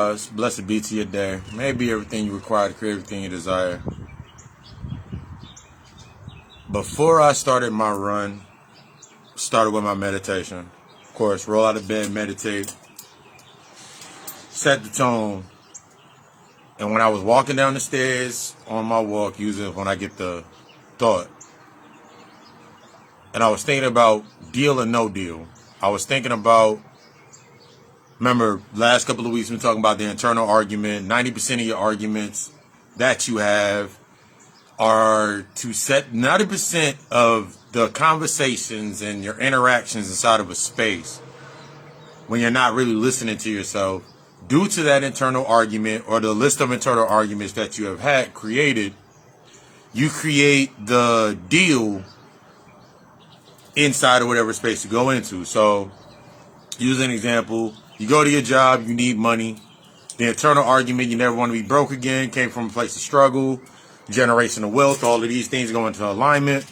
rise. Blessed be to your day. May it be everything you require to create everything you desire. Before I started my run, started with my meditation. Of course, roll out of bed, meditate, set the tone. And when I was walking down the stairs on my walk, usually when I get the thought, and I was thinking about deal or no deal. I was thinking about, remember, last couple of weeks we were talking about the internal argument. 90% of your arguments that you have are to set 90% of the conversations and your interactions inside of a space when you're not really listening to yourself. Due to that internal argument or the list of internal arguments that you have had created, you create the deal inside of whatever space you go into. So, use an example. You go to your job, you need money. The internal argument, you never want to be broke again, came from a place of struggle, generation of wealth, all of these things go into alignment.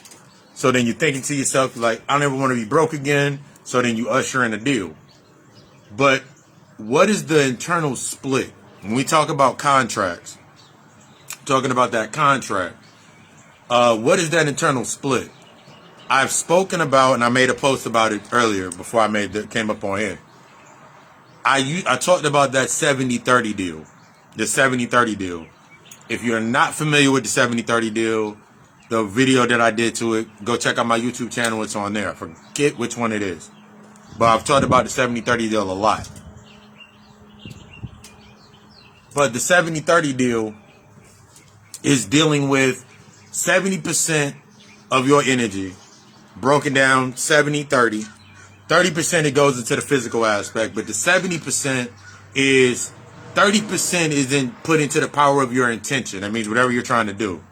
So then you're thinking to yourself, like, I never want to be broke again. So then you usher in a deal. But what is the internal split? When we talk about contracts, talking about that contract, what is that internal split? I've spoken about, and I made a post about it earlier before I came up on here. I talked about that 70-30 deal, the 70-30 deal. If you're not familiar with the 70-30 deal, the video that I did to it, go check out my YouTube channel. It's on there. I forget which one it is. But I've talked about the 70-30 deal a lot. But the 70-30 deal is dealing with 70% of your energy broken down 70-30. 30% it goes into the physical aspect, but the 70% is 30% is then put into the power of your intention. That means whatever you're trying to do.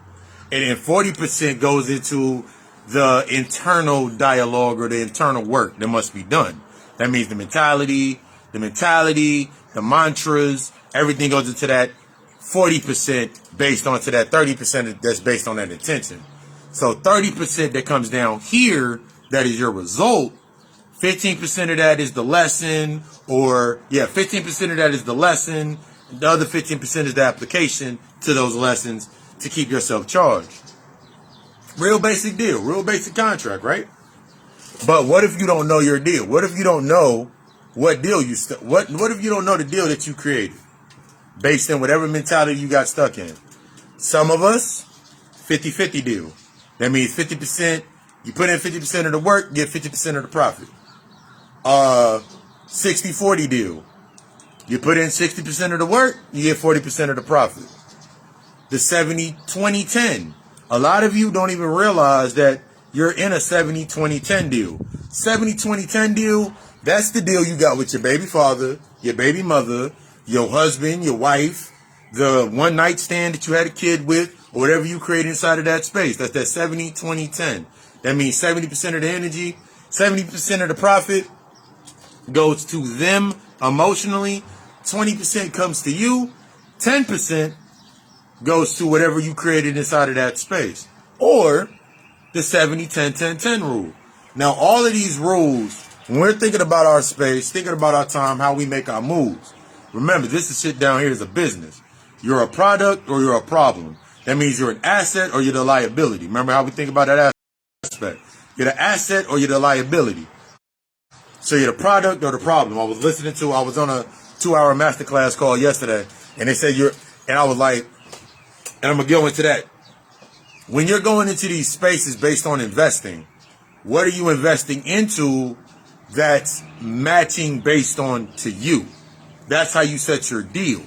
And then 40% goes into the internal dialogue or the internal work that must be done. That means the mentality, the mantras, everything goes into that 40% based onto that 30% that's based on that intention. So 30% that comes down here, that is your result. 15% of that is the lesson, 15% of that is the lesson. The other 15% is the application to those lessons to keep yourself charged. Real basic deal, real basic contract, right? But what if you don't know your deal? What if you don't know what deal what if you don't know the deal that you created based on whatever mentality you got stuck in? Some of us, 50-50 deal. That means 50%, you put in 50% of the work, get 50% of the profit. 60-40 deal. You put in 60% of the work, you get 40% of the profit. The 70-20-10. A lot of you don't even realize that you're in a 70-20-10 deal. 70-20-10 deal, that's the deal you got with your baby father, your baby mother, your husband, your wife, the one night stand that you had a kid with, or whatever you create inside of that space. That's that 70-20-10. That means 70% of the energy, 70% of the profit goes to them emotionally, 20% comes to you, 10% goes to whatever you created inside of that space. Or the 70-10-10-10 rule. Now, all of these rules, when we're thinking about our space, thinking about our time, how we make our moves, remember, this is shit down here is a business. You're a product or you're a problem. That means you're an asset or you're the liability. Remember how we think about that aspect? You're the asset or you're the liability. So you're the product or the problem. I was on a 2-hour masterclass call yesterday, and they said and I was like, and I'm going to go into that. When you're going into these spaces based on investing, what are you investing into that's matching based on to you? That's how you set your deal.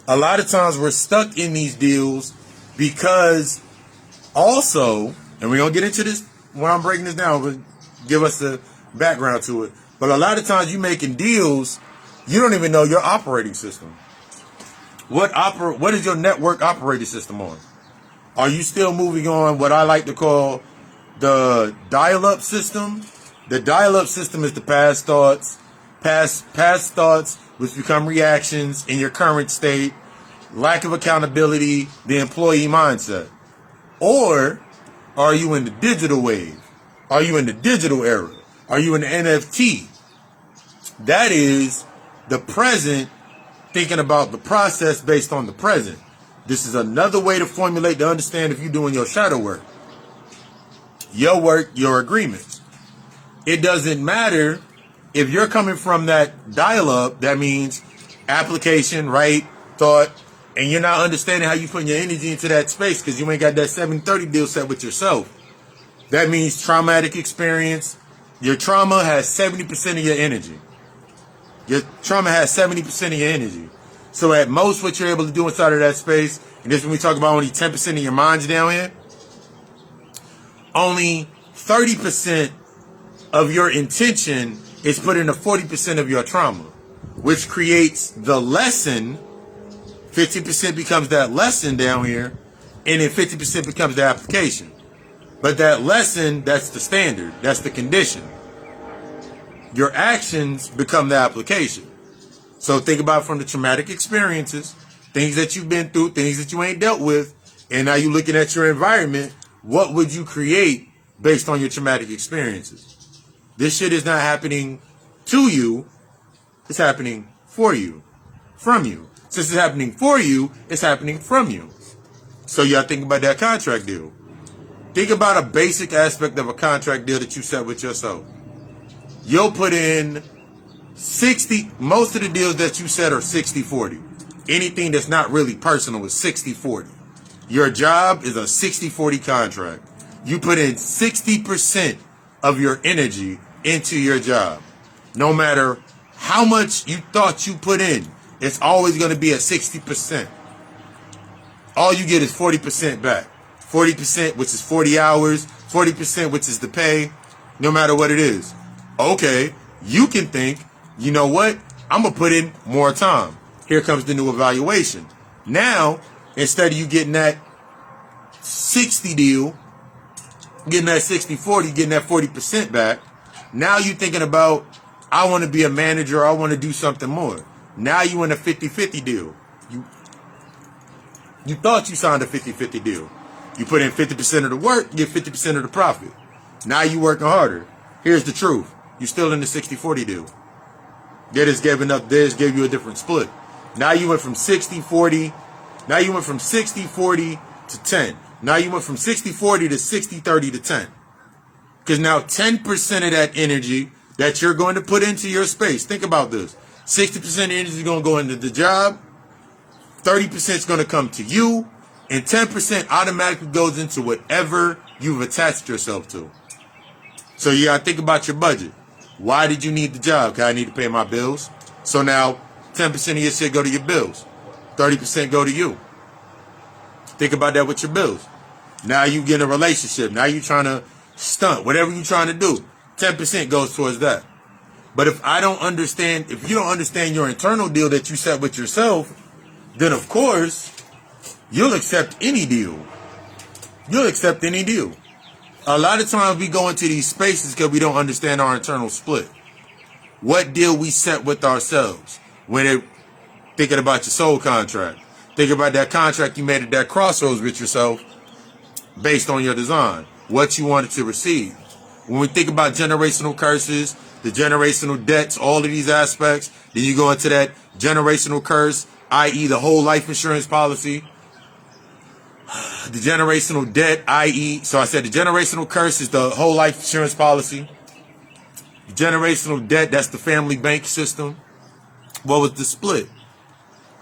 A lot of times we're stuck in these deals because also, and we're going to get into this when I'm breaking this down, but give us the background to it. But a lot of times you making deals, you don't even know your operating system. What is your network operating system on? Are you still moving on what I like to call the dial-up system? The dial-up system is the past thoughts, which become reactions in your current state, lack of accountability, the employee mindset. Or are you in the digital wave? Are you in the digital era? Are you in the NFT? That is the present thinking about the process based on the present. This is another way to formulate to understand if you're doing your shadow work. Your work, your agreements. It doesn't matter if you're coming from that dial-up, that means application, right, thought, and you're not understanding how you put your energy into that space because you ain't got that 70-30 deal set with yourself. That means traumatic experience. Your trauma has 70% of your energy. Your trauma has 70% of your energy. So at most, what you're able to do inside of that space, and this is when we talk about only 10% of your mind's down here, only 30% of your intention is put into 40% of your trauma, which creates the lesson. 50% becomes that lesson down here, and then 50% becomes the application. But that lesson, that's the standard, that's the condition. Your actions become the application. So think about from the traumatic experiences, things that you've been through, things that you ain't dealt with, and now you're looking at your environment. What would you create based on your traumatic experiences? This shit is not happening to you. It's happening for you, from you. Since it's happening for you, it's happening from you. So you gotta think about that contract deal. Think about a basic aspect of a contract deal that you set with yourself. You'll put in 60, most of the deals that you set are 60-40. Anything that's not really personal is 60-40. Your job is a 60-40 contract. You put in 60% of your energy into your job. No matter how much you thought you put in, it's always going to be at 60%. All you get is 40% back. 40%, which is 40 hours, 40%, which is the pay, no matter what it is. Okay, you can think, you know what? I'm going to put in more time. Here comes the new evaluation. Now, instead of you getting that 60 deal, getting that 60-40, getting that 40% back, now you're thinking about, I want to be a manager, I want to do something more. Now you in a 50-50 deal. You thought you signed a 50-50 deal. You put in 50% of the work, you get 50% of the profit. Now you working harder. Here's the truth. You're still in the 60-40 deal. They just gave you a different split. Now you went from 60-40. Now you went from 60-40 to 10. Now you went from 60-40 to 60-30 to 10. Because now 10% of that energy that you're going to put into your space. Think about this. 60% of energy is going to go into the job. 30% is going to come to you. And 10% automatically goes into whatever you've attached yourself to. So you got to think about your budget. Why did you need the job? Because I need to pay my bills. So now 10% of your shit go to your bills. 30% go to you. Think about that with your bills. Now you get in a relationship. Now you trying to stunt. Whatever you trying to do, 10% goes towards that. But if you don't understand your internal deal that you set with yourself, then of course, you'll accept any deal. You'll accept any deal. A lot of times we go into these spaces because we don't understand our internal split. What deal we set with ourselves when it thinking about your soul contract. Think about that contract you made at that crossroads with yourself based on your design, what you wanted to receive. When we think about generational curses, the generational debts, all of these aspects, then you go into that generational curse, i.e. the whole life insurance policy. The generational debt, i.e. So I said the generational curse is the whole life insurance policy. The generational debt, that's the family bank system. What was the split?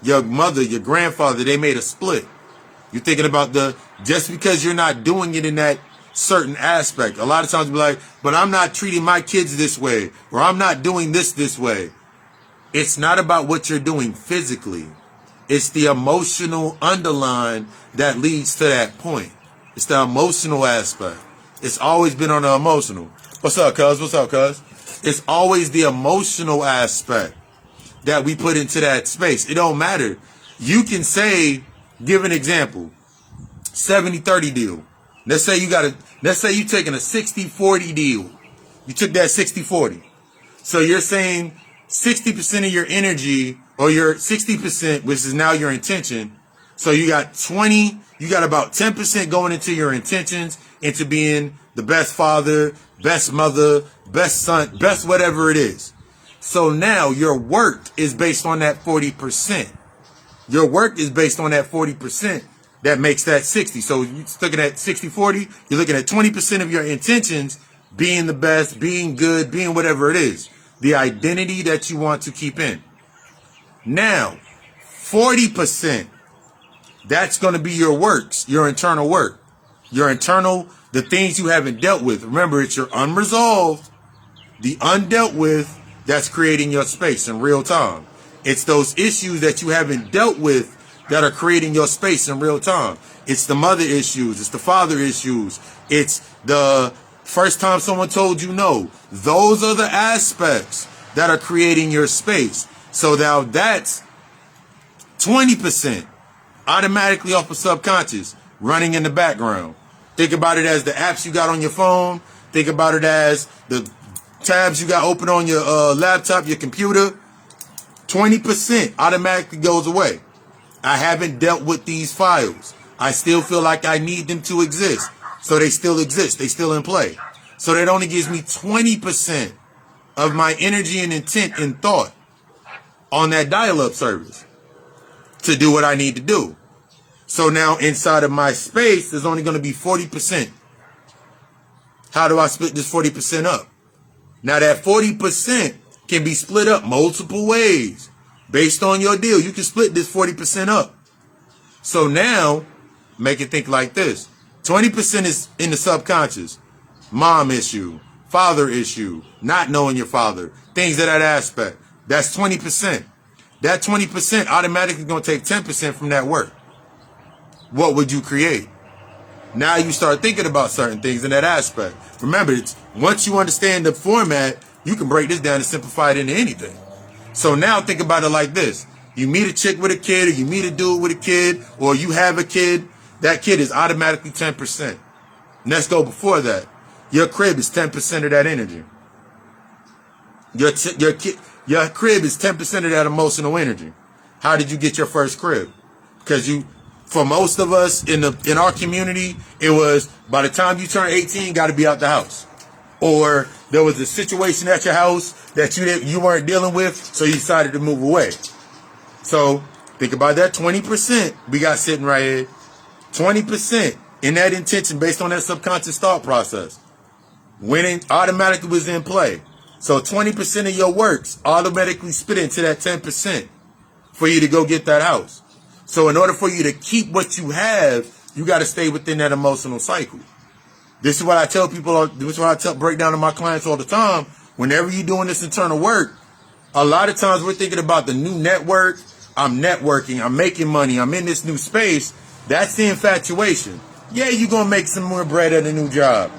Your mother, your grandfather, they made a split. You're thinking about just because you're not doing it in that certain aspect. A lot of times you'll be like, but I'm not treating my kids this way, or I'm not doing this way. It's not about what you're doing physically. It's the emotional underline that leads to that point. It's the emotional aspect. It's always been on the emotional. What's up, cuz? What's up, cuz? It's always the emotional aspect that we put into that space. It don't matter. You can say, give an example, 70-30 deal. Let's say you're taking a 60-40 deal. You took that 60-40. So you're saying 60% of your energy, or your 60%, which is now your intention. So you got about 10% going into your intentions, into being the best father, best mother, best son, best whatever it is. So now your work is based on that 40%. Your work is based on that 40%. That makes that 60. So you're looking at 60-40. You're looking at 20% of your intentions being the best, being good, being whatever it is. The identity that you want to keep in. Now, 40%, that's going to be your works, your internal work. Your internal, the things you haven't dealt with. Remember, it's your unresolved, the undealt with, that's creating your space in real time. It's those issues that you haven't dealt with that are creating your space in real time. It's the mother issues. It's the father issues. It's the first time someone told you no. Those are the aspects that are creating your space. So now that's 20% automatically off of subconscious running in the background. Think about it as the apps you got on your phone. Think about it as the tabs you got open on your laptop, your computer. 20% automatically goes away. I haven't dealt with these files. I still feel like I need them to exist. So they still exist. They still in play. So that only gives me 20% of my energy and intent and thought on that dial-up service to do what I need to do. So now inside of my space, there's only going to be 40%. How do I split this 40% up? Now that 40% can be split up multiple ways. Based on your deal, you can split this 40% up. So now, make it think like this. 20% is in the subconscious. Mom issue, father issue, not knowing your father, things of that aspect. That's 20%. That 20% automatically going to take 10% from that work. What would you create? Now you start thinking about certain things in that aspect. Remember, once you understand the format, you can break this down and simplify it into anything. So now think about it like this. You meet a chick with a kid, or you meet a dude with a kid, or you have a kid. That kid is automatically 10%. Let's go before that. Your crib is 10% of that energy. Your crib is 10% of that emotional energy. How did you get your first crib? Because for most of us in our community, it was by the time you turn 18, got to be out the house. Or there was a situation at your house that you weren't dealing with, so you decided to move away. So think about that 20% we got sitting right here. 20% in that intention based on that subconscious thought process. When it automatically was in play. So 20% of your works automatically spit into that 10% for you to go get that house. So in order for you to keep what you have, you got to stay within that emotional cycle. This is what I tell people, this is what I break down to my clients all the time. Whenever you're doing this internal work, a lot of times we're thinking about the new network. I'm networking. I'm making money. I'm in this new space. That's the infatuation. Yeah, you're going to make some more bread at a new job.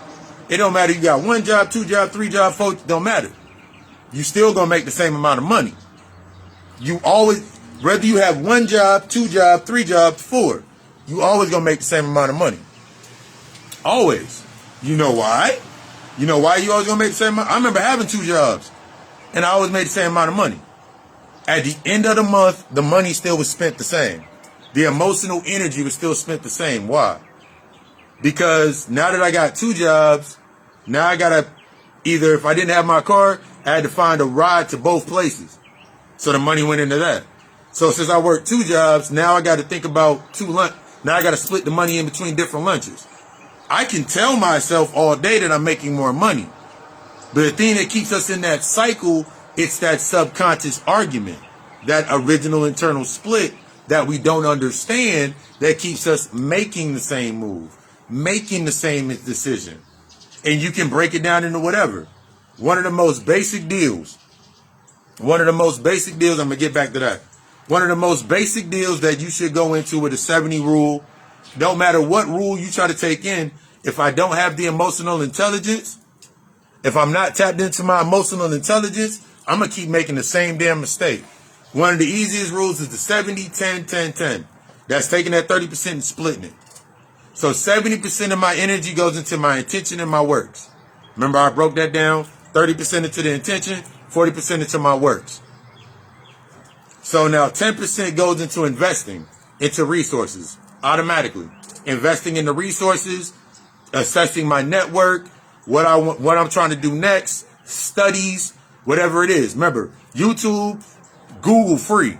It don't matter. You got 1 job, 2 job, 3 job, 4, don't matter. You still going to make the same amount of money. You always, whether you have 1 job, 2 job, 3 jobs, 4, you always going to make the same amount of money. Always. You know why? You know why you always going to make the same amount? I remember having 2 jobs, and I always made the same amount of money. At the end of the month, the money still was spent the same. The emotional energy was still spent the same. Why? Because now that I got 2 jobs, now I got to either, if I didn't have my car, I had to find a ride to both places. So the money went into that. So since I worked 2 jobs, now I got to think about 2 lunch. Now I got to split the money in between different lunches. I can tell myself all day that I'm making more money. But the thing that keeps us in that cycle, it's that subconscious argument, that original internal split that we don't understand that keeps us making the same move, making the same decision. And you can break it down into whatever. One of the most basic deals, I'm going to get back to that. One of the most basic deals that you should go into with a 70 rule, no matter what rule you try to take in, if I don't have the emotional intelligence, if I'm not tapped into my emotional intelligence, I'm going to keep making the same damn mistake. One of the easiest rules is the 70, 10, 10, 10. That's taking that 30% and splitting it. So 70% of my energy goes into my intention and my works. Remember, I broke that down. 30% into the intention, 40% into my works. So now 10% goes into investing into resources automatically. Investing in the resources, assessing my network, what I'm trying to do next, studies, whatever it is. Remember, YouTube, Google free.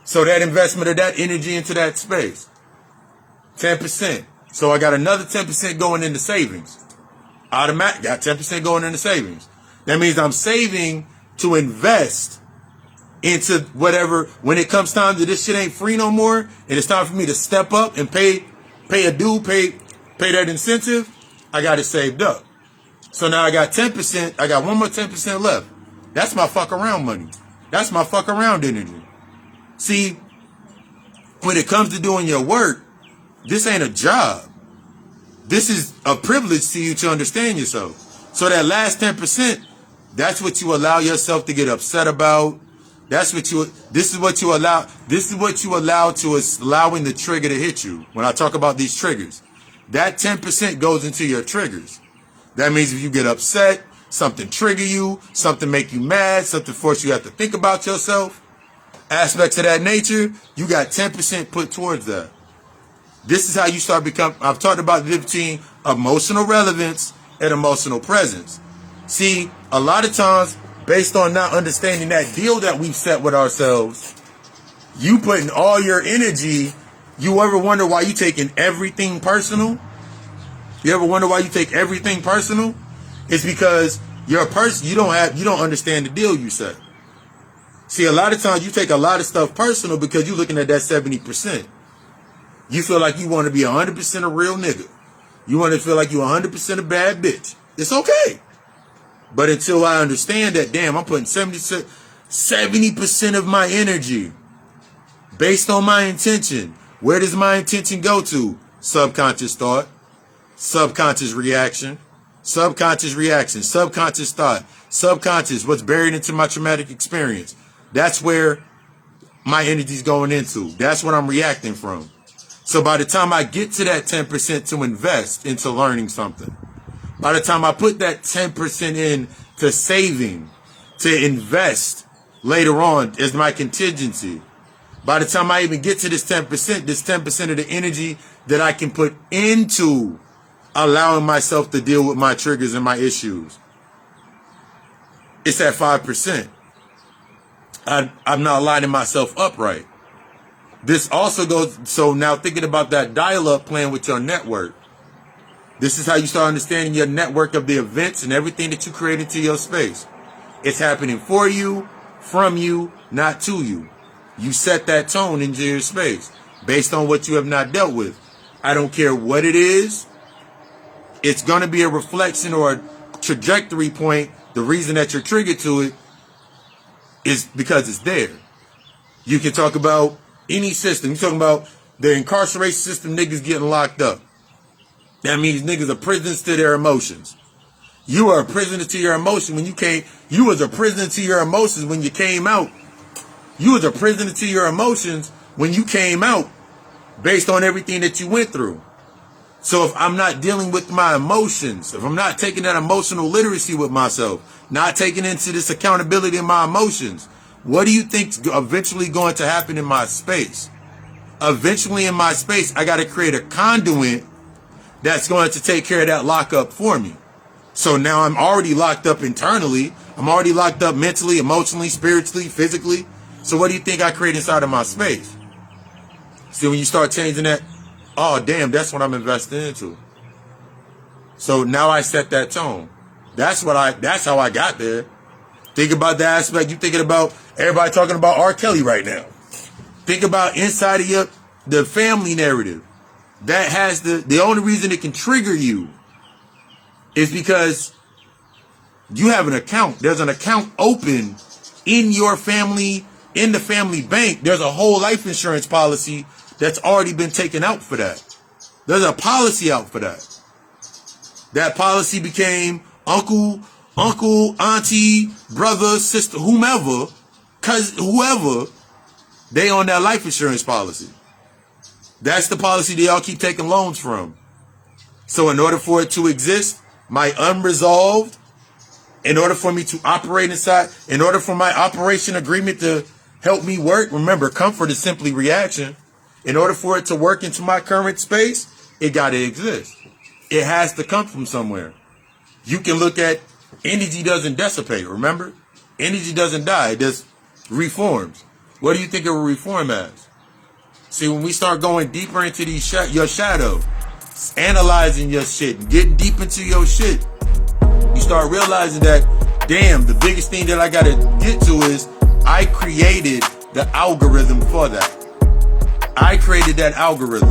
So that investment of that energy into that space, 10%. So I got another 10% going into savings. Automatic, got 10% going into savings. That means I'm saving to invest into whatever. When it comes time to this shit ain't free no more, and it's time for me to step up and pay a due, pay that incentive, I got it saved up. So now I got 10%, I got one more 10% left. That's my fuck around money. That's my fuck around energy. See, when it comes to doing your work, this ain't a job. This is a privilege to you to understand yourself. So that last 10%, that's what you allow yourself to get upset about. This is what you allow to us allowing the trigger to hit you. When I talk about these triggers, that 10% goes into your triggers. That means if you get upset, something trigger you, something make you mad, something force you have to think about yourself, aspects of that nature, you got 10% put towards that. This is how you start I've talked about the difference between emotional relevance and emotional presence. See, a lot of times, based on not understanding that deal that we've set with ourselves, you putting all your energy, you ever wonder why you taking everything personal? You ever wonder why you take everything personal? It's because you're a person, you don't understand the deal you set. See, a lot of times you take a lot of stuff personal because you're looking at that 70%. You feel like you want to be 100% a real nigga. You want to feel like you're 100% a bad bitch. It's okay. But until I understand that, damn, I'm putting 70% of my energy based on my intention. Where does my intention go to? Subconscious thought, subconscious reaction, subconscious thought, subconscious, what's buried into my traumatic experience. That's where my energy's going into. That's what I'm reacting from. So by the time I get to that 10% to invest into learning something, by the time I put that 10% in to saving, to invest later on as my contingency, by the time I even get to this 10% of the energy that I can put into allowing myself to deal with my triggers and my issues, it's at 5%. I'm not lining myself up right. This also goes, so now thinking about that dial-up plan with your network. This is how you start understanding your network of the events and everything that you create into your space. It's happening for you, from you, not to you. You set that tone into your space based on what you have not dealt with. I don't care what it is. It's going to be a reflection or a trajectory point. The reason that you're triggered to it is because it's there. You can talk about any system. You're talking about the incarceration system, niggas getting locked up. That means niggas are prisoners to their emotions. You are a prisoner to your emotion when you came. You was a prisoner to your emotions when you came out. You was a prisoner to your emotions when you came out based on everything that you went through. So if I'm not dealing with my emotions, if I'm not taking that emotional literacy with myself, not taking into this accountability in my emotions, what do you think's eventually going to happen in my space? Eventually in my space, I got to create a conduit that's going to take care of that lockup for me. So now I'm already locked up internally. I'm already locked up mentally, emotionally, spiritually, physically. So what do you think I create inside of my space? See, when you start changing that, oh, damn, that's what I'm investing into. So now I set that tone. That's how I got there. Think about the aspect. You're thinking about everybody talking about R. Kelly right now. Think about inside of the family narrative. That has the only reason it can trigger you is because you have an account. There's an account open in your family, in the family bank. There's a whole life insurance policy that's already been taken out for that. There's a policy out for that. That policy became uncle, auntie, brother, sister, whomever, cousin, whoever, they on that life insurance policy. That's the policy they all keep taking loans from. So in order for it to exist, my unresolved, in order for me to operate inside, in order for my operation agreement to help me work, remember, comfort is simply reaction. In order for it to work into my current space, it got to exist. It has to come from somewhere. You can look at energy doesn't dissipate, remember? Energy doesn't die. It just reforms. What do you think it will reform as? See, when we start going deeper into these your shadow, analyzing your shit, getting deep into your shit, you start realizing that, damn, the biggest thing that I got to get to is I created the algorithm for that. I created that algorithm.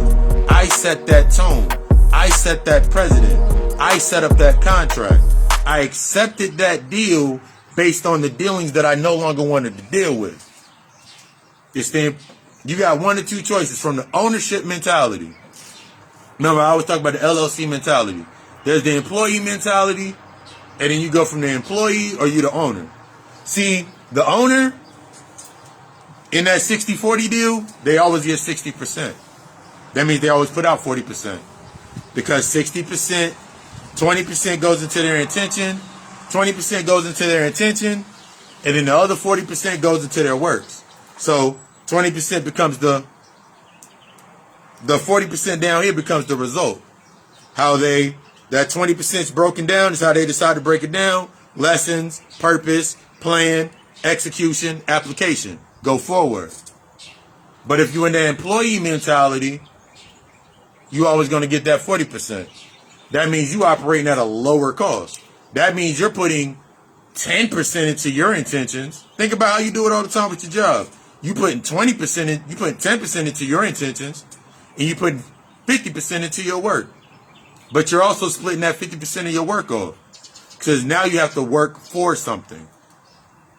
I set that tone. I set that precedent. I set up that contract. I accepted that deal based on the dealings that I no longer wanted to deal with. You got one or two choices from the ownership mentality. Remember, I always talk about the LLC mentality. There's the employee mentality, and then you go from the employee or you the owner. See, the owner, in that 60-40 deal, they always get 60%. That means they always put out 40%. Because 60%, 20% goes into their intention, 20% goes into their intention, and then the other 40% goes into their works. So 20% becomes the 40% down here becomes the result. How that 20% is broken down is how they decide to break it down. Lessons, purpose, plan, execution, application. Go forward. But if you're in the employee mentality, you're always going to get that 40%. That means you operating at a lower cost. That means you're putting 10% into your intentions. Think about how you do it all the time with your job. You putting 20% in, you putting 10% into your intentions, and you putting 50% into your work. But you're also splitting that 50% of your work off. Because now you have to work for something.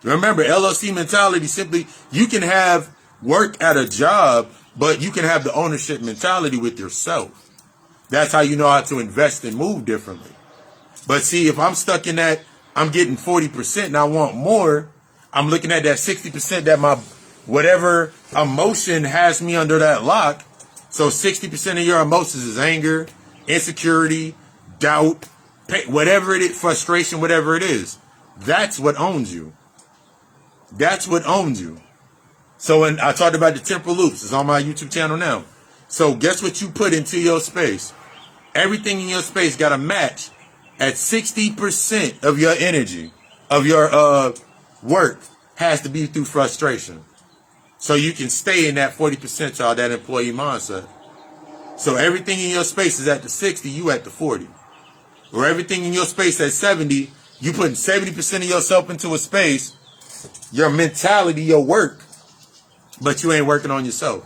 Remember, LLC mentality simply, you can have work at a job, but you can have the ownership mentality with yourself. That's how you know how to invest and move differently. But see, if I'm stuck in that, I'm getting 40% and I want more, I'm looking at that 60% that my whatever emotion has me under that lock. So 60% of your emotions is anger, insecurity, doubt, whatever it is, frustration, whatever it is. That's what owns you. That's what owns you. So when I talked about the temporal loops, it's on my YouTube channel now. So guess what you put into your space? Everything in your space got to match at 60% of your energy, of your work has to be through frustration. So you can stay in that 40%, that employee mindset. So everything in your space is at the 60, you at the 40. Or everything in your space at 70, you putting 70% of yourself into a space, your mentality, your work, but you ain't working on yourself.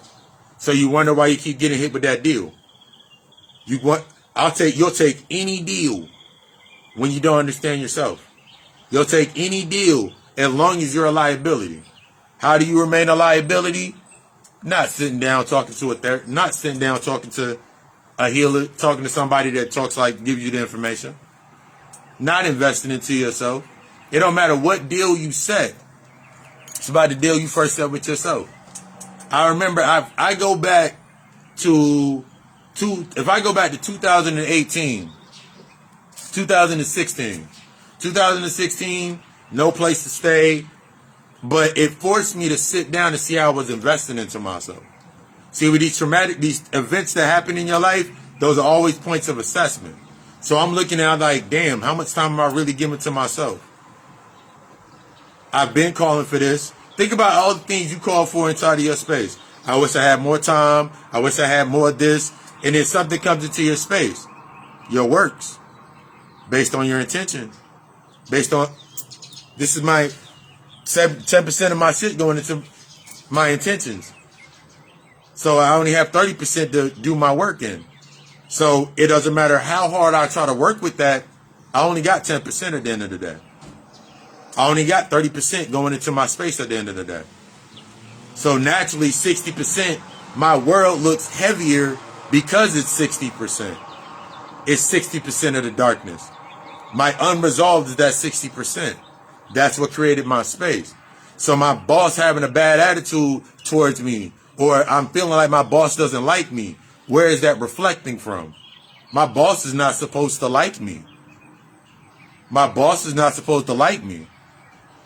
So you wonder why you keep getting hit with that deal. You'll take any deal when you don't understand yourself. You'll take any deal as long as you're a liability. How do you remain a liability? Not sitting down talking to a therapist, not sitting down talking to a healer, talking to somebody that gives you the information. Not investing into yourself. It don't matter what deal you set. It's about the deal you first set with yourself. I remember I go back to 2018, 2016. 2016, no place to stay. But it forced me to sit down and see how I was investing into myself. See, with these events that happen in your life, those are always points of assessment. So I'm looking at like, damn, how much time am I really giving to myself? I've been calling for this. Think about all the things you call for inside of your space. I wish I had more time. I wish I had more of this. And then something comes into your space. Your works. Based on your intention. Based on, this is my 10% of my shit going into my intentions. So I only have 30% to do my work in. So it doesn't matter how hard I try to work with that, I only got 10% at the end of the day. I only got 30% going into my space at the end of the day. So naturally, 60%, my world looks heavier because it's 60%. It's 60% of the darkness. My unresolved is that 60%. That's what created my space. So my boss having a bad attitude towards me, or I'm feeling like my boss doesn't like me, where is that reflecting from? My boss is not supposed to like me. My boss is not supposed to like me.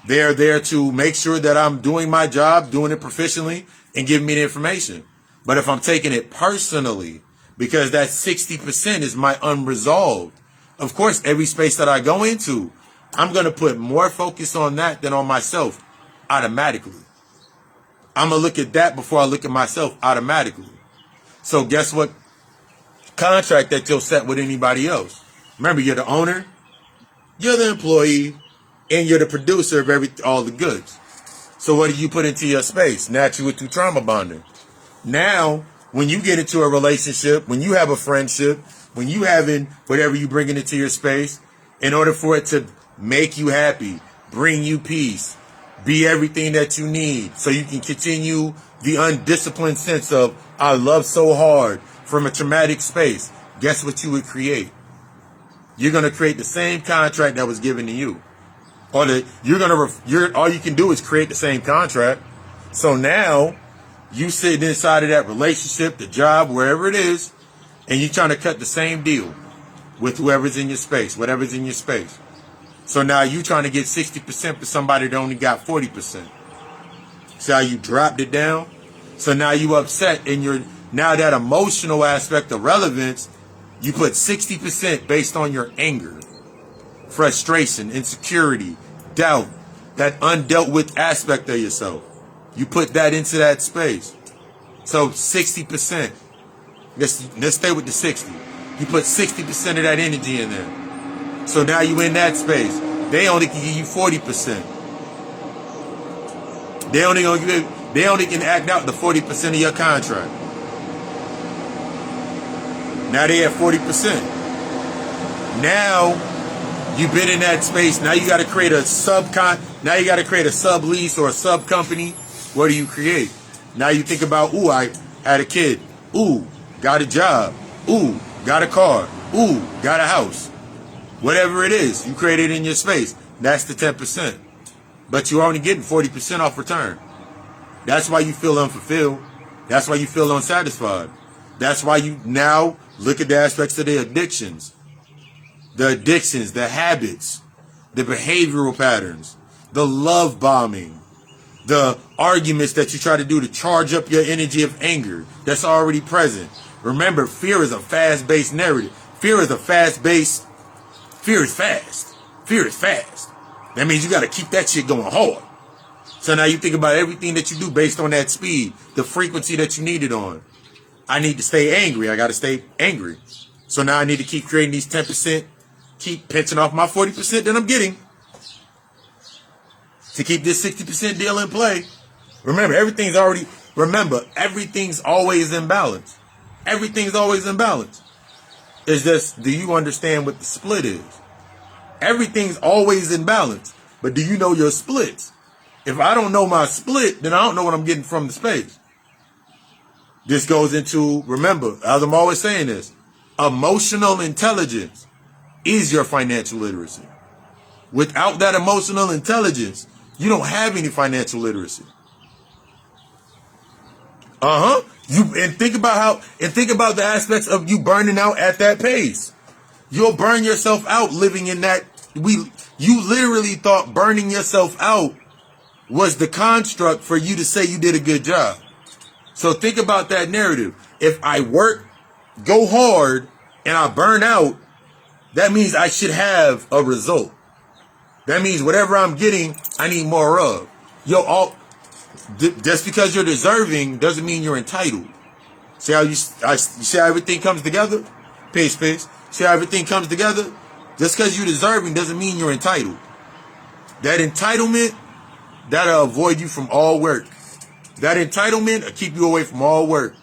They're there to make sure that I'm doing my job, doing it proficiently, and giving me the information. But if I'm taking it personally, because that 60% is my unresolved, of course, every space that I go into, I'm going to put more focus on that than on myself automatically. I'm going to look at that before I look at myself automatically. So guess what contract that you'll set with anybody else? Remember, you're the owner, you're the employee, and you're the producer of all the goods. So what do you put into your space? Naturally through trauma bonding. Now, when you get into a relationship, when you have a friendship, when you having whatever you bringing into your space, in order for it to make you happy, bring you peace, be everything that you need, so you can continue the undisciplined sense of, I love so hard, from a traumatic space, guess what you would create? You're going to create the same contract that was given to you. Or all you can do is create the same contract. So now, you sitting inside of that relationship, the job, wherever it is, and you're trying to cut the same deal with whoever's in your space, whatever's in your space. So now you trying to get 60% for somebody that only got 40%. See how you dropped it down? So now you upset, and now that emotional aspect of relevance, you put 60% based on your anger, frustration, insecurity, doubt, that undealt with aspect of yourself. You put that into that space. So 60%. Let's stay with the 60. You put 60% of that energy in there. So now you in that space. They only can give you 40%. They only can act out the 40% of your contract. Now they have 40%. Now you've been in that space. Now you got to create a Now you got to create a sublease or a sub company. What do you create? Now you think about, ooh, I had a kid. Ooh, got a job. Ooh, got a car. Ooh, got a house. Whatever it is, you create it in your space. That's the 10%. But you're only getting 40% off return. That's why you feel unfulfilled. That's why you feel unsatisfied. That's why you now look at the aspects of the addictions, the habits, the behavioral patterns, the love bombing, the arguments that you try to do to charge up your energy of anger that's already present. Remember, fear is a fast-based narrative. Fear is fast. Fear is fast. That means you got to keep that shit going hard. So now you think about everything that you do based on that speed, the frequency that you need it on. I need to stay angry. I got to stay angry. So now I need to keep creating these 10%, keep pinching off my 40% that I'm getting to keep this 60% deal in play. Remember, everything's always in balance. Everything's always in balance. It's just, do you understand what the split is? Everything's always in balance. But do you know your splits? If I don't know my split, then I don't know what I'm getting from the space. This goes into, remember, as I'm always saying this, emotional intelligence is your financial literacy. Without that emotional intelligence, you don't have any financial literacy. Think about the aspects of you burning out at that pace. You'll burn yourself out living in that. You literally thought burning yourself out was the construct for you to say you did a good job. So think about that narrative. If I work, go hard, and I burn out, that means I should have a result. That means whatever I'm getting, I need more of. Just because you're deserving doesn't mean you're entitled. See how you see how everything comes together? Peace. See how everything comes together? Just because you're deserving doesn't mean you're entitled. That entitlement, that'll avoid you from all work. That entitlement will keep you away from all work.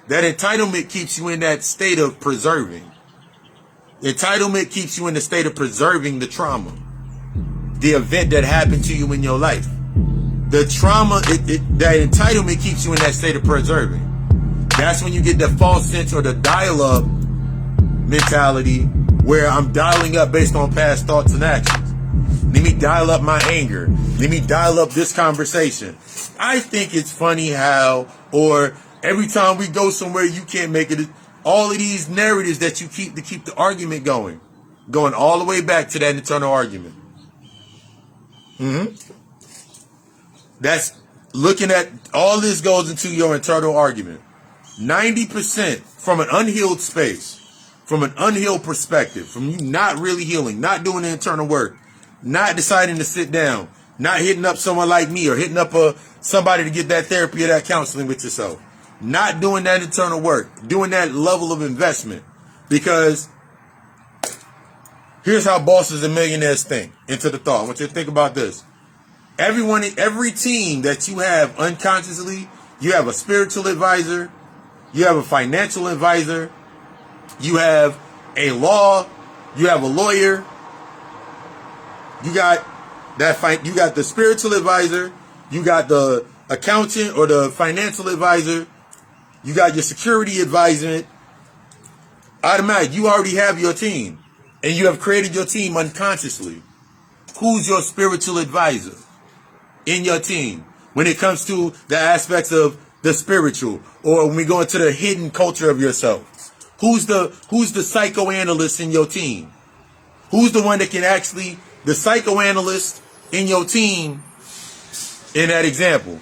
That entitlement keeps you in that state of preserving. Entitlement keeps you in the state of preserving the trauma. The event that happened to you in your life. The trauma, that entitlement keeps you in that state of preserving. That's when you get the false sense or the dial-up mentality where I'm dialing up based on past thoughts and actions. Let me dial up my anger. Let me dial up this conversation. I think it's funny how, or every time we go somewhere you can't make it, all of these narratives that you keep to keep the argument going all the way back to that internal argument. That's looking at, all this goes into your internal argument. 90% from an unhealed space, from an unhealed perspective, from you not really healing, not doing the internal work, not deciding to sit down, not hitting up someone like me or hitting up somebody to get that therapy or that counseling with yourself, not doing that internal work, doing that level of investment. Because here's how bosses and millionaires think. Into the thought. I want you to think about this. Every team that you have unconsciously, you have a spiritual advisor, you have a financial advisor, you have a law, you have a lawyer, you got you got the spiritual advisor, you got the accountant or the financial advisor, you got your security advisor. Automatic, you already have your team, and you have created your team unconsciously. Who's your spiritual advisor in your team when it comes to the aspects of the spiritual, or when we go into the hidden culture of yourself? Who's the psychoanalyst in your team? Who's the one that can actually, the psychoanalyst in your team in that example?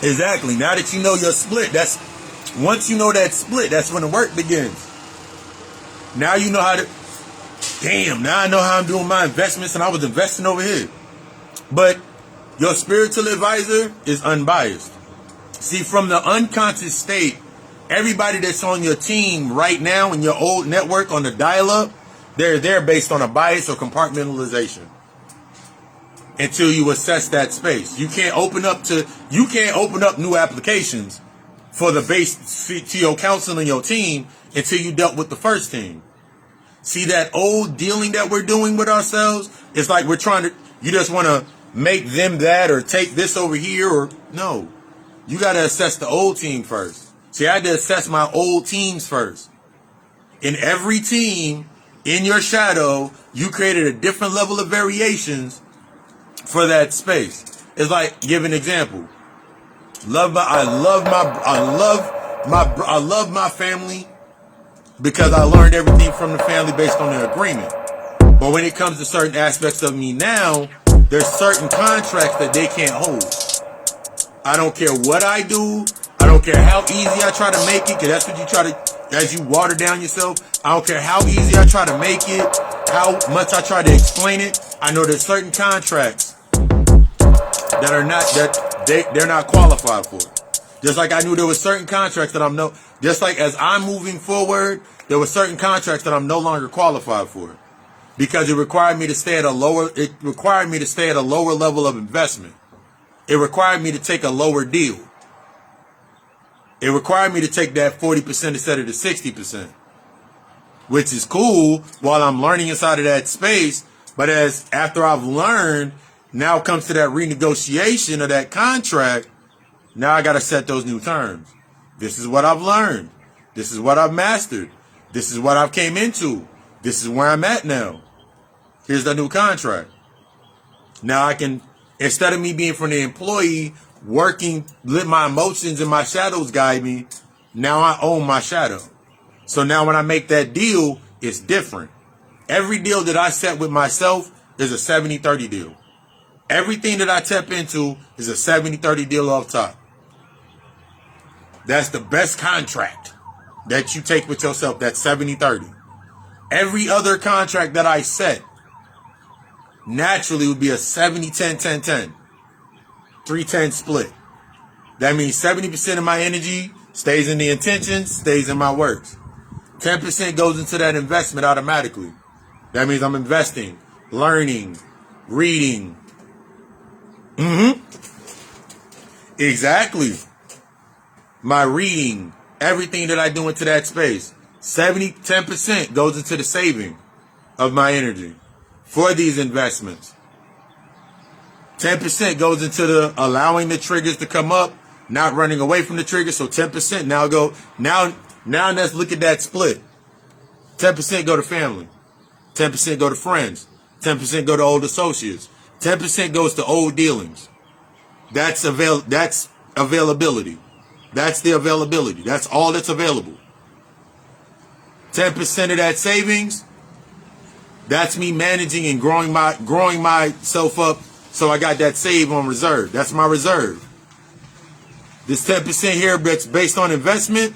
Exactly. Now that you know your split, once you know that split, that's when the work begins. Now you know how to, now I know how I'm doing my investments, and I was investing over here. But your spiritual advisor is unbiased. See, from the unconscious state, everybody that's on your team right now in your old network on the dial-up, they're there based on a bias or compartmentalization. Until you assess that space. You can't open up new applications for the base to your counsel and your team until you dealt with the first team. See, that old dealing that we're doing with ourselves, it's like you just want to make them that or take this over here, or no. You got to assess the old team first. See, I had to assess my old teams first. In every team, in your shadow, you created a different level of variations for that space. It's like, give an example. I love my family because I learned everything from the family based on the agreement. But when it comes to certain aspects of me now, there's certain contracts that they can't hold. I don't care what I do. I don't care how easy I try to make it, because that's what you try to, as you water down yourself. I don't care how easy I try to make it, how much I try to explain it. I know there's certain contracts that are not, they're not qualified for. Just like I knew there were certain contracts that just like as I'm moving forward, there were certain contracts that I'm no longer qualified for. Because it required me to stay at a lower level of investment. It required me to take a lower deal. It required me to take that 40% instead of the 60%. Which is cool while I'm learning inside of that space. But after I've learned, now it comes to that renegotiation of that contract. Now I got to set those new terms. This is what I've learned. This is what I've mastered. This is what I've came into. This is where I'm at now. Here's the new contract. Now I can, instead of me being from the employee, working, let my emotions and my shadows guide me, now I own my shadow. So now when I make that deal, it's different. Every deal that I set with myself is a 70-30 deal. Everything that I tap into is a 70-30 deal off top. That's the best contract that you take with yourself. That's 70-30. Every other contract that I set naturally would be a 70-10-10-10. 3-10 split. That means 70% of my energy stays in the intentions, stays in my works. 10% goes into that investment automatically. That means I'm investing, learning, reading. Exactly. My reading, everything that I do into that space. 10% goes into the saving of my energy for these investments. 10% goes into the allowing the triggers to come up, not running away from the triggers. So 10% now let's look at that split. 10% go to family. 10% go to friends. 10% go to old associates. 10% goes to old dealings. That's availability. That's the availability. That's all that's available. 10% of that savings, that's me managing and growing myself up, so I got that save on reserve. That's my reserve. This 10% here that's based on investment,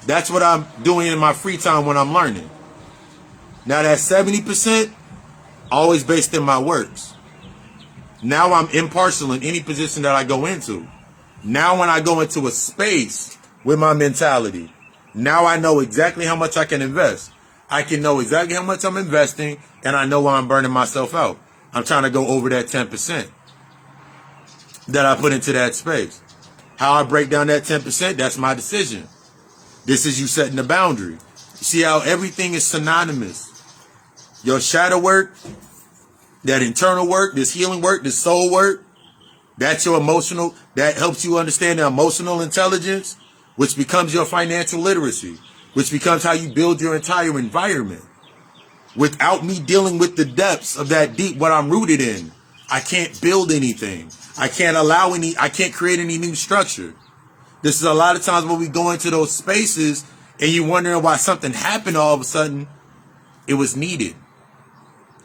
That's what I'm doing in my free time when I'm learning. Now that 70%, always based in my works. Now I'm impartial in any position that I go into. Now when I go into a space with my mentality, now I know exactly how much I can invest. I can know exactly how much I'm investing, and I know where I'm burning myself out. I'm trying to go over that 10% that I put into that space. How I break down that 10%, that's my decision. This is you setting the boundary. See how everything is synonymous. Your shadow work, that internal work, this healing work, this soul work, that's your emotional, that helps you understand the emotional intelligence, which becomes your financial literacy, which becomes how you build your entire environment. Without me dealing with the depths of that deep, what I'm rooted in, I can't build anything. I can't create any new structure. This is a lot of times when we go into those spaces and you're wondering why something happened all of a sudden. It was needed.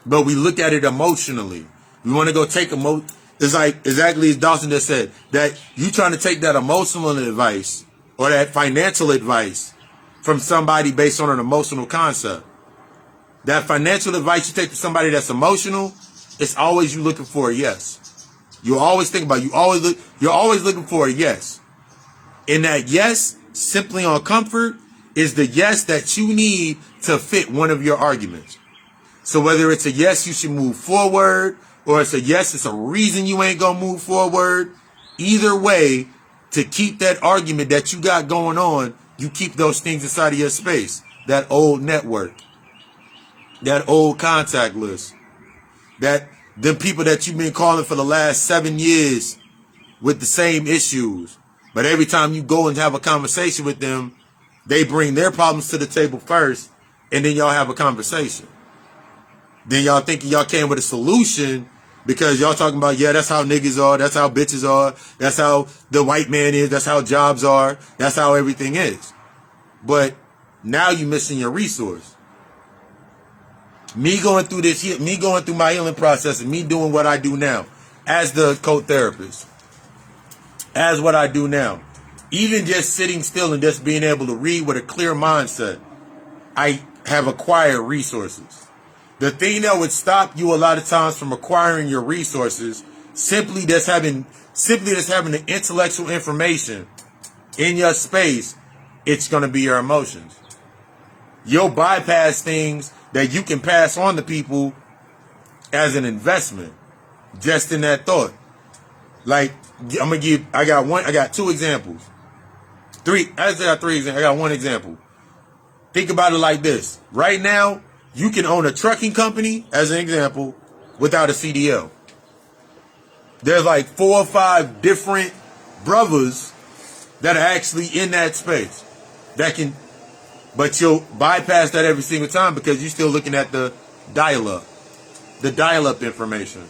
But we look at it emotionally. We want to go take it's like exactly as Dawson just said, that you trying to take that emotional advice or that financial advice from somebody based on an emotional concept. That financial advice you take to somebody that's emotional, it's always you looking for a yes. You always think about it. You're always looking for a yes. And that yes, simply on comfort, is the yes that you need to fit one of your arguments. So whether it's a yes, you should move forward, or it's a yes, it's a reason you ain't gonna move forward. Either way, to keep that argument that you got going on, you keep those things inside of your space. That old network, that old contact list, them people that you've been calling for the last 7 years with the same issues. But every time you go and have a conversation with them, they bring their problems to the table first, and then y'all have a conversation. Then y'all think y'all came with a solution because y'all talking about, yeah, that's how niggas are, that's how bitches are, that's how the white man is, that's how jobs are, that's how everything is. But now you missing your resource. Me going through my healing process and me doing what I do now as the co-therapist, as what I do now, even just sitting still and just being able to read with a clear mindset, I have acquired resources. The thing that would stop you a lot of times from acquiring your resources, simply just having the intellectual information in your space, it's going to be your emotions. You'll bypass things that you can pass on to people as an investment, just in that thought. Like, I got 2 examples. I got 3 examples. I got 1 example. Think about it like this. Right now, you can own a trucking company, as an example, without a CDL. There's like 4 or 5 different brothers that are actually in that space but you'll bypass that every single time because you're still looking at the dial-up information.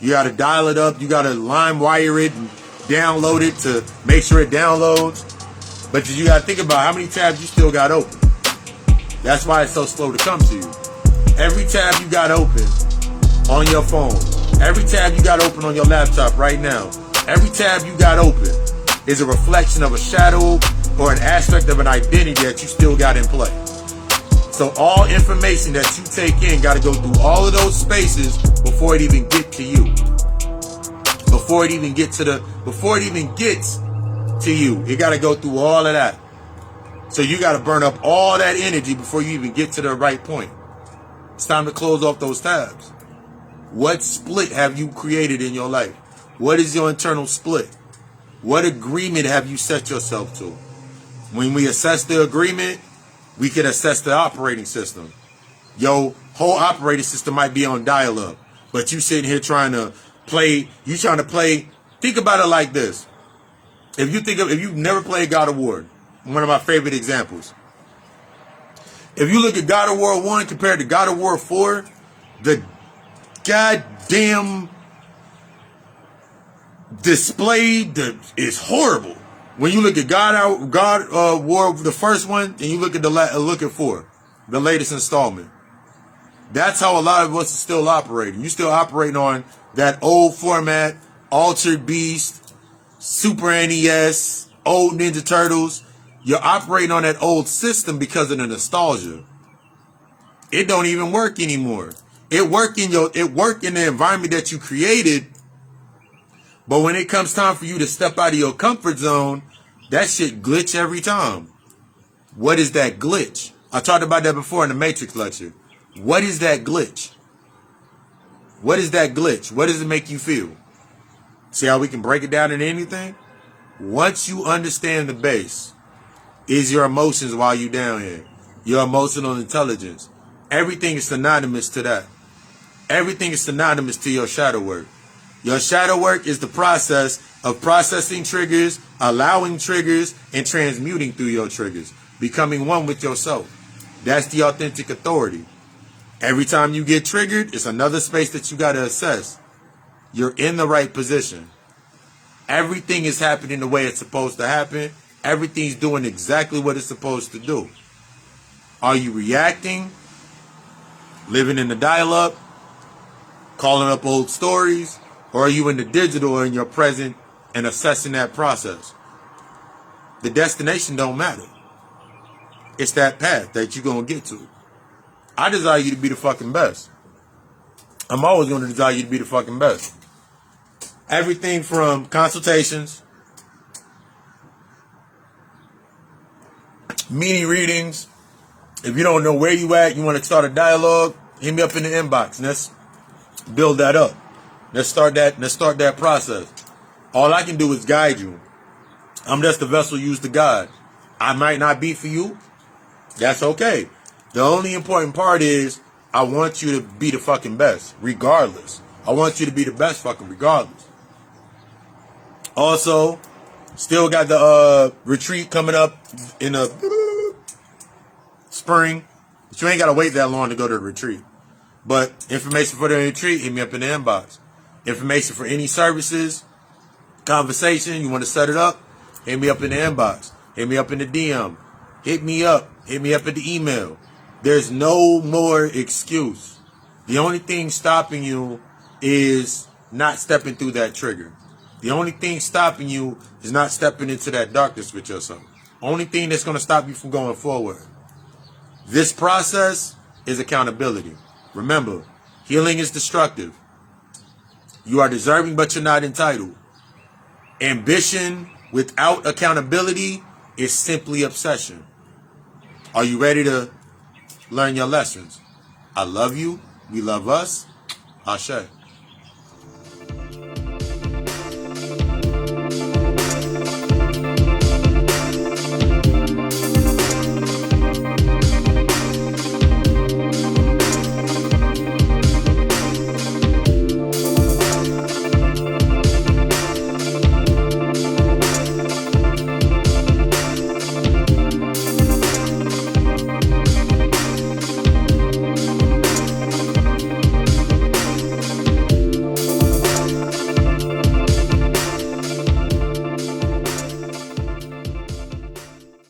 You got to dial it up. You got to line wire it and download it to make sure it downloads. But you got to think about how many tabs you still got open. That's why it's so slow to come to you. Every tab you got open on your phone, every tab you got open on your laptop right now, every tab you got open is a reflection of a shadow or an aspect of an identity that you still got in play. So all information that you take in got to go through all of those spaces before it even gets to you. Before it even gets to you, it got to go through all of that. So you got to burn up all that energy before you even get to the right point. It's time to close off those tabs. What split have you created in your life? What is your internal split? What agreement have you set yourself to? When we assess the agreement, we can assess the operating system. Your whole operating system might be on dial-up, but you sitting here trying to play. Think about it like this. If you've never played God of War, one of my favorite examples. If you look at God of War 1 compared to God of War 4, the goddamn display is horrible. When you look at God War, the first one, and you look at 4, the latest installment. That's how a lot of us are still operating. You're still operating on that old format, Altered Beast, Super NES, old Ninja Turtles. You're operating on that old system because of the nostalgia. It don't even work anymore. It work in the environment that you created. But when it comes time for you to step out of your comfort zone, that shit glitch every time. What is that glitch? I talked about that before in the Matrix lecture. What is that glitch? What is that glitch? What does it make you feel? See how we can break it down into anything? Once you understand the base, is your emotions while you down here. Your emotional intelligence. Everything is synonymous to that. Everything is synonymous to your shadow work. Your shadow work is the process of processing triggers, allowing triggers, and transmuting through your triggers. Becoming one with yourself. That's the authentic authority. Every time you get triggered, it's another space that you got to assess. You're in the right position. Everything is happening the way it's supposed to happen. Everything's doing exactly what it's supposed to do. Are you reacting? Living in the dial-up? Calling up old stories? Or are you in the digital and you're present and assessing that process? The destination don't matter. It's that path that you're going to get to. I desire you to be the fucking best. I'm always going to desire you to be the fucking best. Everything from consultations, mini readings. If you don't know where you at, you want to start a dialogue, hit me up in the inbox. And let's build that up. Let's start that process. All I can do is guide you. I'm just the vessel used to guide. I might not be for you. That's okay. The only important part is I want you to be the fucking best, regardless. I want you to be the best fucking regardless. Also, still got the retreat coming up in the spring. But you ain't got to wait that long to go to the retreat. But information for the retreat, hit me up in the inbox. Information for any services, conversation, you want to set it up, hit me up in the inbox. Hit me up in the DM. Hit me up at the email. There's no more excuse. The only thing stopping you is not stepping through that trigger. The only thing stopping you is not stepping into that darkness with yourself. Only thing that's going to stop you from going forward. This process is accountability. Remember, healing is destructive. You are deserving, but you're not entitled. Ambition without accountability is simply obsession. Are you ready to learn your lessons? I love you. We love us. Ashe.